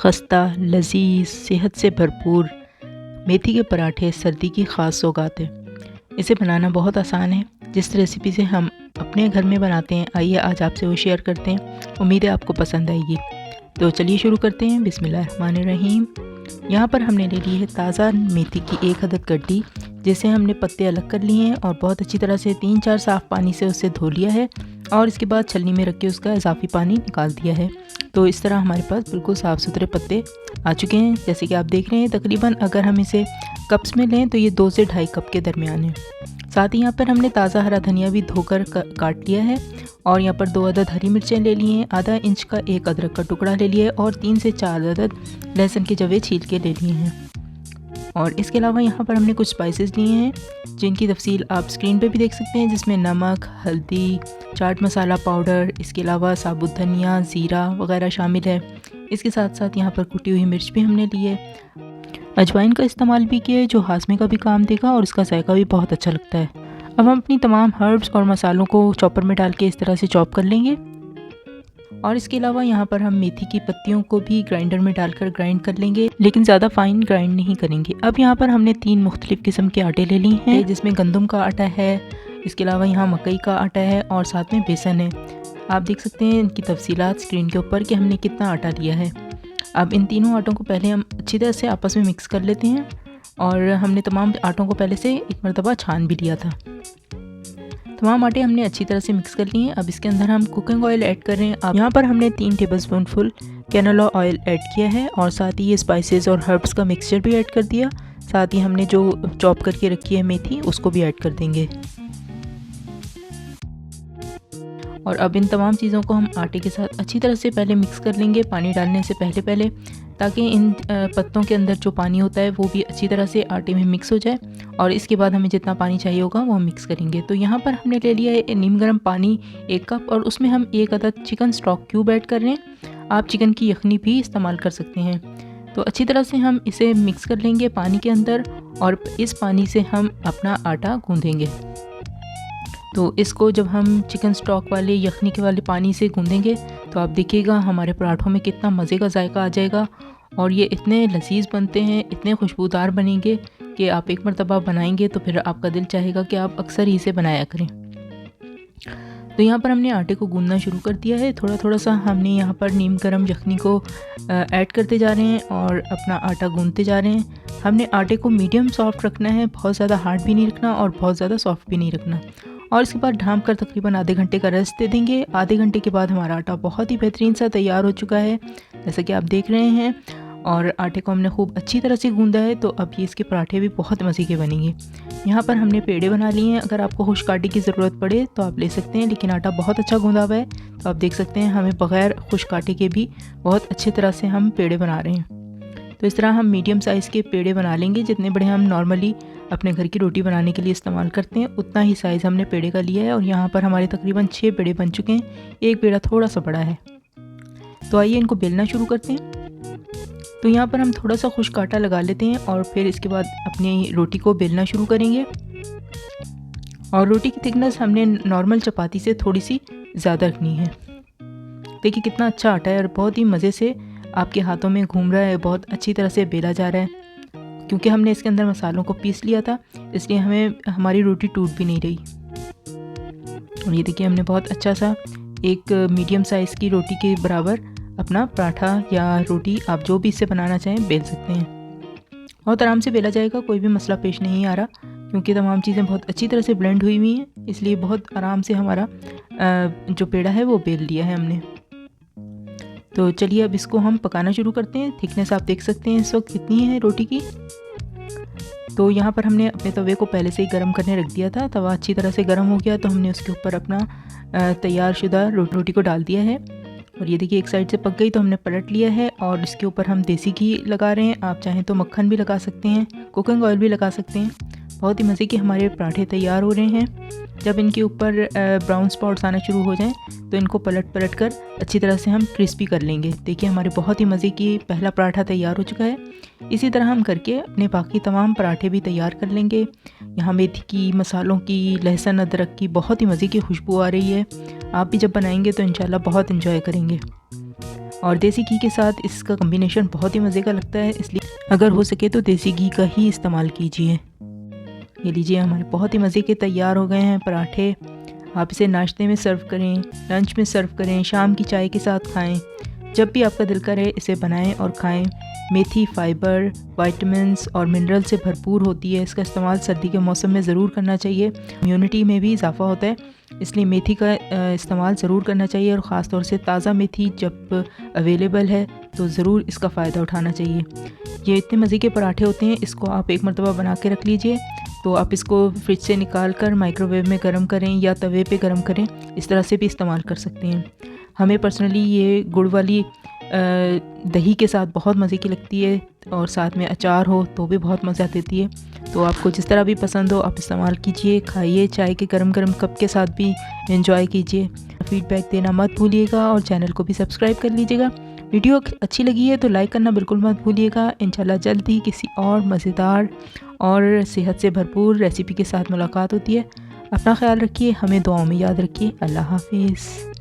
खस्ता, लजीज, सेहत से भरपूर मेथी के पराठे सर्दी की ख़ास सौगात है। इसे बनाना बहुत आसान है। जिस रेसिपी से हम अपने घर में बनाते हैं, आइए आज आपसे वो शेयर करते हैं। उम्मीद है आपको पसंद आएगी। तो चलिए शुरू करते हैं। बिस्मिल्लाहिर्रहमानिर्रहीम। यहाँ पर हमने ले ली है ताज़ा मेथी की 1 अदद गड्डी, जिसे हमने पत्ते अलग कर लिए हैं और बहुत अच्छी तरह से 3-4 साफ़ पानी से उसे धो लिया है और इसके बाद छलनी में रख के उसका इजाफी पानी निकाल दिया है। तो इस तरह हमारे पास बिल्कुल साफ़ सुथरे पत्ते आ चुके हैं। जैसे कि आप देख रहे हैं, तकरीबन अगर हम इसे कप्स में लें तो ये 2 से 2.5 कप के दरमियान है। साथ ही यहाँ पर हमने ताज़ा हरा धनिया भी धोकर काट लिया है और यहाँ पर 2 अदद हरी मिर्चें ले ली हैं, आधा इंच का 1 अदरक का टुकड़ा ले लिया है और 3 से 4 अदद लहसुन के जवे छील के ले लिए हैं। और इसके अलावा यहाँ पर हमने कुछ स्पाइसेस लिए हैं, जिनकी तफसील आप स्क्रीन पे भी देख सकते हैं, जिसमें नमक, हल्दी, चाट मसाला पाउडर, इसके अलावा साबुत धनिया, ज़ीरा वगैरह शामिल है। इसके साथ साथ यहाँ पर कुटी हुई मिर्च भी हमने ली है। अजवाइन का इस्तेमाल भी किया है, जो हाजमे का भी काम देगा और इसका जायका भी बहुत अच्छा लगता है। अब हम अपनी तमाम हर्ब्स और मसालों को चॉपर में डाल के इस तरह से चॉप कर लेंगे। और इसके अलावा यहाँ पर हम मेथी की पत्तियों को भी ग्राइंडर में डालकर ग्राइंड कर लेंगे, लेकिन ज़्यादा फाइन ग्राइंड नहीं करेंगे। अब यहाँ पर हमने 3 मुख्तलिफ किस्म के आटे ले लिए हैं, जिसमें गंदम का आटा है, इसके अलावा यहाँ मकई का आटा है और साथ में बेसन है। आप देख सकते हैं इनकी तफसीलात स्क्रीन के ऊपर कि हमने कितना आटा लिया है। अब इन तीनों आटों को पहले हम अच्छी तरह से आपस में मिक्स कर लेते हैं और हमने तमाम आटों को पहले से एक मरतबा छान भी लिया था। तमाम आटे हमने अच्छी तरह से मिक्स कर लिए हैं। अब इसके अंदर हम कुकिंग ऑयल ऐड कर रहे हैं। अब यहाँ पर हमने 3 tablespoon full canola oil add किया है और साथ ही ये स्पाइसेस और हर्ब्स का मिक्सचर भी ऐड कर दिया। साथ ही हमने जो चॉप करके रखी है मेथी, उसको भी ऐड कर देंगे। और अब इन तमाम चीज़ों को हम आटे के साथ अच्छी तरह से पहले मिक्स कर लेंगे, पानी डालने से पहले, ताकि इन पत्तों के अंदर जो पानी होता है वो भी अच्छी तरह से आटे में मिक्स हो जाए। और इसके बाद हमें जितना पानी चाहिए होगा वो हम मिक्स करेंगे। तो यहाँ पर हमने ले लिया है नीम गर्म पानी 1 कप और उसमें हम 1 अदद चिकन स्टॉक क्यूब ऐड कर रहे हैं। आप चिकन की यखनी भी इस्तेमाल कर सकते हैं। तो अच्छी तरह से हम इसे मिक्स कर लेंगे पानी के अंदर और इस पानी से हम अपना आटा गूँधेंगे। तो इसको जब हम चिकन स्टॉक वाले यखनी के वाले पानी से गूँधेंगे तो आप देखिएगा हमारे पराठों में कितना मज़े का जायका आ जाएगा और ये इतने लजीज बनते हैं, इतने खुशबूदार बनेंगे कि आप एक मरतबा बनाएंगे तो फिर आपका दिल चाहेगा कि आप अक्सर ही इसे बनाया करें। तो यहाँ पर हमने आटे को गूंदना शुरू कर दिया है। थोड़ा थोड़ा सा हमने यहाँ पर नीम गर्म यखनी को ऐड करते जा रहे हैं और अपना आटा गूंदते जा रहे हैं। हमने आटे को मीडियम सॉफ्ट रखना है, बहुत ज़्यादा हार्ड भी नहीं रखना और बहुत ज़्यादा सॉफ्ट भी नहीं रखना। और इसके बाद ढाँप कर तकरीबन आधे घंटे का रेस्ट दे देंगे। आधे घंटे के बाद हमारा आटा बहुत ही बेहतरीन सा तैयार हो चुका है, जैसा कि आप देख रहे हैं। और आटे को हमने खूब अच्छी तरह से गूंदा है, तो अब ये इसके पराठे भी बहुत मज़े के बनेंगे। यहाँ पर हमने पेड़े बना लिए हैं। अगर आपको खुश्क आटे की ज़रूरत पड़े तो आप ले सकते हैं, लेकिन आटा बहुत अच्छा गूंदा हुआ है, तो आप देख सकते हैं हमें बग़ैर खुश्क आटे के भी बहुत अच्छे तरह से हम पेड़े बना रहे हैं। तो इस तरह हम मीडियम साइज़ के पेड़े बना लेंगे। जितने बड़े हम नॉर्मली अपने घर की रोटी बनाने के लिए इस्तेमाल करते हैं, उतना ही साइज़ हमने पेड़े का लिया है। और यहाँ पर हमारे तकरीबन 6 पेड़े बन चुके हैं। एक पेड़ा थोड़ा सा बड़ा है। तो आइए इनको बेलना शुरू करते हैं। तो यहाँ पर हम थोड़ा सा खुश्क आटा लगा लेते हैं और फिर इसके बाद अपनी रोटी को बेलना शुरू करेंगे। और रोटी की थिकनेस हमने नॉर्मल चपाती से थोड़ी सी ज़्यादा रखनी है। देखिए कितना अच्छा आटा है और बहुत ही मज़े से आपके हाथों में घूम रहा है, बहुत अच्छी तरह से बेला जा रहा है। क्योंकि हमने इसके अंदर मसालों को पीस लिया था, इसलिए हमारी रोटी टूट भी नहीं रही। और ये देखिए हमने बहुत अच्छा सा एक मीडियम साइज़ की रोटी के बराबर अपना पराठा या रोटी आप जो भी इससे बनाना चाहें बेल सकते हैं। बहुत आराम से बेला जाएगा, कोई भी मसला पेश नहीं आ रहा, क्योंकि तमाम चीज़ें बहुत अच्छी तरह से ब्लेंड हुई हुई हैं, इसलिए बहुत आराम से हमारा जो पेड़ा है वो बेल लिया है हमने। तो चलिए अब इसको हम पकाना शुरू करते हैं। थिकनेस आप देख सकते हैं इस वक्त कितनी है रोटी की। तो यहाँ पर हमने अपने तवे को पहले से ही गर्म करने रख दिया था। तवा अच्छी तरह से गर्म हो गया तो हमने उसके ऊपर अपना तैयार शुदा रोटी को डाल दिया है। और ये देखिए एक साइड से पक गई तो हमने पलट लिया है और इसके ऊपर हम देसी घी लगा रहे हैं। आप चाहें तो मक्खन भी लगा सकते हैं, कुकिंग ऑयल भी लगा सकते हैं। बहुत ही मज़े के हमारे पराठे तैयार हो रहे हैं। जब इनके ऊपर ब्राउन स्पॉट्स आना शुरू हो जाएं तो इनको पलट कर अच्छी तरह से हम क्रिस्पी कर लेंगे। देखिए हमारे बहुत ही मज़े की पहला पराठा तैयार हो चुका है। इसी तरह हम करके अपने बाकी तमाम पराठे भी तैयार कर लेंगे। यहाँ मेथी की, मसालों की, लहसुन अदरक की बहुत ही मज़े की खुशबू आ रही है। आप भी जब बनाएंगे तो इंशाल्लाह बहुत इंजॉय करेंगे। और देसी घी के साथ इसका कम्बिनेशन बहुत ही मज़े का लगता है, इसलिए अगर हो सके तो देसी घी का ही इस्तेमाल कीजिए। ये लीजिए, हमारे बहुत ही मज़े के तैयार हो गए हैं पराठे। आप इसे नाश्ते में सर्व करें, लंच में सर्व करें, शाम की चाय के साथ खाएं, जब भी आपका दिल करे इसे बनाएं और खाएं। मेथी फाइबर, विटामिन्स और मिनरल से भरपूर होती है। इसका इस्तेमाल सर्दी के मौसम में ज़रूर करना चाहिए। इम्यूनिटी में भी इजाफ़ा होता है, इसलिए मेथी का इस्तेमाल ज़रूर करना चाहिए। और ख़ास तौर से ताज़ा मेथी जब अवेलेबल है तो ज़रूर इसका फ़ायदा उठाना चाहिए। ये इतने मज़े के पराठे होते हैं, इसको आप एक मरतबा बना के रख लीजिए। तो आप इसको फ्रिज से निकाल कर माइक्रोवेव में गर्म करें या तवे पे गर्म करें, इस तरह से भी इस्तेमाल कर सकते हैं। हमें पर्सनली ये गुड़ वाली दही के साथ बहुत मज़े की लगती है, और साथ में अचार हो तो भी बहुत मज़ा देती है। तो आपको जिस तरह भी पसंद हो आप इस्तेमाल कीजिए, खाइए, चाय के गरम गरम कप के साथ भी एंजॉय कीजिए। फीडबैक देना मत भूलिएगा और चैनल को भी सब्सक्राइब कर लीजिएगा। वीडियो अच्छी लगी है तो लाइक करना बिल्कुल मत भूलिएगा। इंशाल्लाह जल्द ही किसी और मज़ेदार और सेहत से भरपूर रेसिपी के साथ मुलाकात होती है। अपना ख्याल रखिए, हमें दुआओं में याद रखिए। अल्लाह हाफिज़।